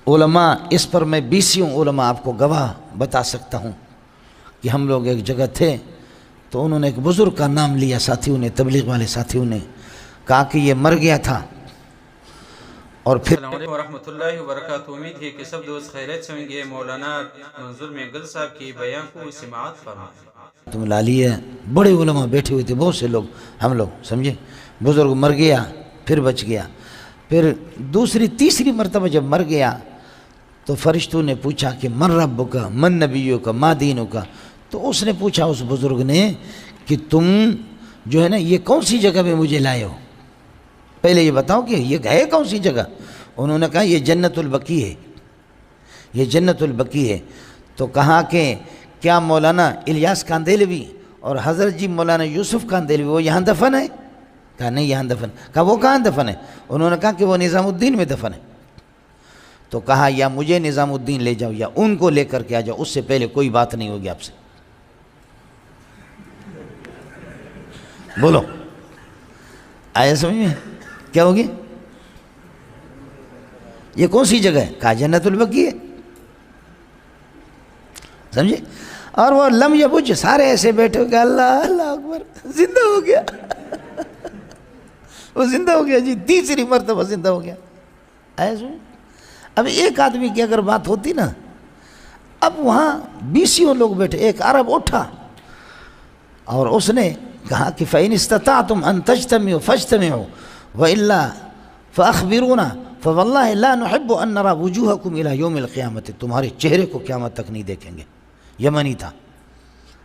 علماء اس پر میں 20 علماء آپ کو گواہ بتا سکتا ہوں کہ ہم لوگ ایک جگہ تھے تو انہوں نے ایک بزرگ کا نام لیا، ساتھیوں نے، تبلیغ والے ساتھیوں نے کہا کہ یہ مر گیا تھا، اور پھر السلام علیکم ورحمۃ اللہ وبرکاتہ۔ امید ہے کہ سب دوست خیریت سے ہوں گے۔ مولانا منظور محگل صاحب کی بیان کو سماعت فرمائیں۔ تم لالی ہے، بڑے علماء بیٹھے ہوئے تھے، بہت سے لوگ، ہم لوگ سمجھے، بزرگ مر گیا پھر بچ گیا، پھر دوسری تیسری مرتبہ جب مر گیا تو فرشتوں نے پوچھا کہ من ربک کا، من نبیوں کا، ما دینوں کا، تو اس نے پوچھا اس بزرگ نے کہ تم جو ہے نا یہ کون سی جگہ میں مجھے لائے ہو، پہلے یہ بتاؤ کہ یہ گئے کون سی جگہ؟ انہوں نے کہا یہ جنت البقیع ہے، یہ جنت البقیع ہے۔ تو کہا کہ کیا مولانا الیاس کاندیلوی اور حضرت جی مولانا یوسف کاندیلوی وہ یہاں دفن ہے؟ کہا نہیں یہاں دفن۔ کہا وہ کہاں دفن ہے؟ انہوں نے کہا کہ وہ نظام الدین میں دفن ہے۔ تو کہا یا مجھے نظام الدین لے جاؤ یا ان کو لے کر کے آ جاؤ، اس سے پہلے کوئی بات نہیں ہوگی آپ سے۔ بولو آیا سمجھ میں کیا ہوگی؟ یہ کون سی جگہ ہے؟ کہا جنت البقیع ہے، سمجھے؟ اور وہ لم یبج، سارے ایسے بیٹھے ہو کہ اللہ اللہ اکبر، زندہ ہو گیا وہ زندہ ہو گیا جی، تیسری مرتبہ زندہ ہو گیا۔ آیا سمجھ؟ اب ایک آدمی کی اگر بات ہوتی نا، اب وہاں 20 لوگ بیٹھے، ایک عرب اٹھا اور اس نے کہا کہ فَإِنِ اسْتَطَعْتُمْ أَن تَجْتَمِعُوا فَاجْتَمِعُوا وَإِلَّا فَأَخْبِرُونَا فَوَاللَّهِ لَا نُحِبُّ أَن نَرَى وُجُوهَكُمْ إِلَى يَوْمِ الْقِيَامَةِ، تمہارے چہرے کو قیامت تک نہیں دیکھیں گے۔ یمنی تھا،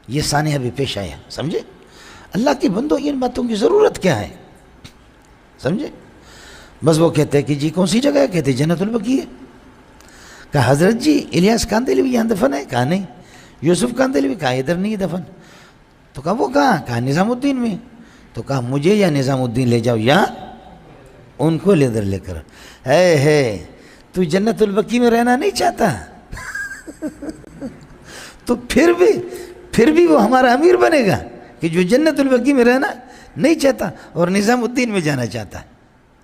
یہ سانحہ بھی پیش آیا، سمجھے؟ اللہ کی بندو ان باتوں کی ضرورت کیا ہے، سمجھے؟ بس وہ کہتے ہیں کہ جی کون سی جگہ ہے؟ کہتے جنت البقیع ہے۔ کہا حضرت جی الیاس کاندیلوی یہاں دفن ہے؟ کہا نہیں۔ یوسف کاندیلوی؟ کہا ادھر نہیں دفن۔ تو کہا وہ کہاں؟ کہا نظام الدین میں۔ تو کہا مجھے یا نظام الدین لے جاؤ یا ان کو ادھر لے کر۔ ہے تو جنت البقیع میں رہنا نہیں چاہتا تو پھر بھی وہ ہمارا امیر بنے گا کہ جو جنت البقیع میں رہنا نہیں چاہتا اور نظام الدین میں جانا چاہتا ہے،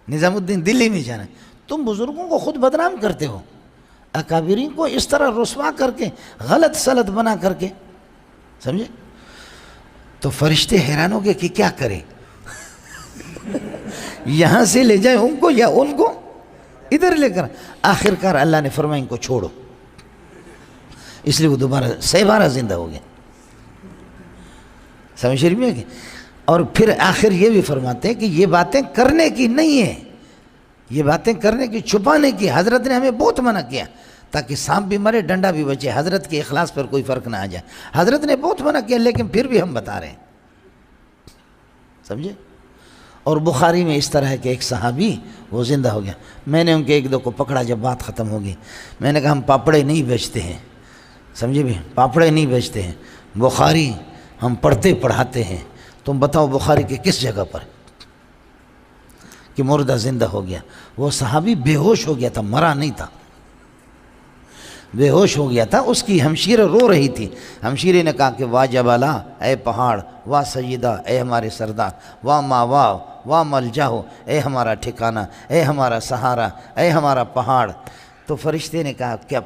نظام الدین دلی میں جانا۔ تم بزرگوں کو خود بدنام کرتے ہو، اکابرین کو اس طرح رسوا کر کے، غلط سلط بنا کر کے، سمجھے؟ تو فرشتے حیران ہو گئے کہ کیا کرے، یہاں سے لے جائیں ان کو یا ان کو ادھر لے کر۔ آخر کار اللہ نے فرمایا ان کو چھوڑو، اس لیے وہ دوبارہ 6 بار زندہ ہو گئے، سمجھ شریف میں ہے۔ اور پھر آخر یہ بھی فرماتے ہیں کہ یہ باتیں کرنے کی نہیں ہے، یہ باتیں کرنے کی، چھپانے کی۔ حضرت نے ہمیں بہت منع کیا تاکہ سانپ بھی مرے ڈنڈا بھی بچے، حضرت کے اخلاص پر کوئی فرق نہ آ جائے۔ حضرت نے بہت منع کیا لیکن پھر بھی ہم بتا رہے ہیں، سمجھے؟ اور بخاری میں اس طرح ہے کہ ایک صحابی وہ زندہ ہو گیا، میں نے ان کے 1-2 کو پکڑا جب بات ختم ہوگی، میں نے کہا ہم پاپڑے نہیں بیچتے ہیں، سمجھے بھی، پاپڑے نہیں بیچتے ہیں، بخاری ہم پڑھاتے ہیں، تم بتاؤ بخاری کے کس جگہ پر کہ مردہ زندہ ہو گیا؟ وہ صحابی بے ہوش ہو گیا تھا، مرا نہیں تھا، بے ہوش ہو گیا تھا۔ اس کی ہمشیرہ رو رہی تھی، ہمشیرے نے کہا کہ واہ جبالا، اے پہاڑ، واہ سیدہ، اے ہمارے سردار، واہ ماوا، واہ ملجاہو، اے ہمارا ٹھکانہ، اے ہمارا سہارا، اے ہمارا پہاڑ۔ تو فرشتے نے کہا کیا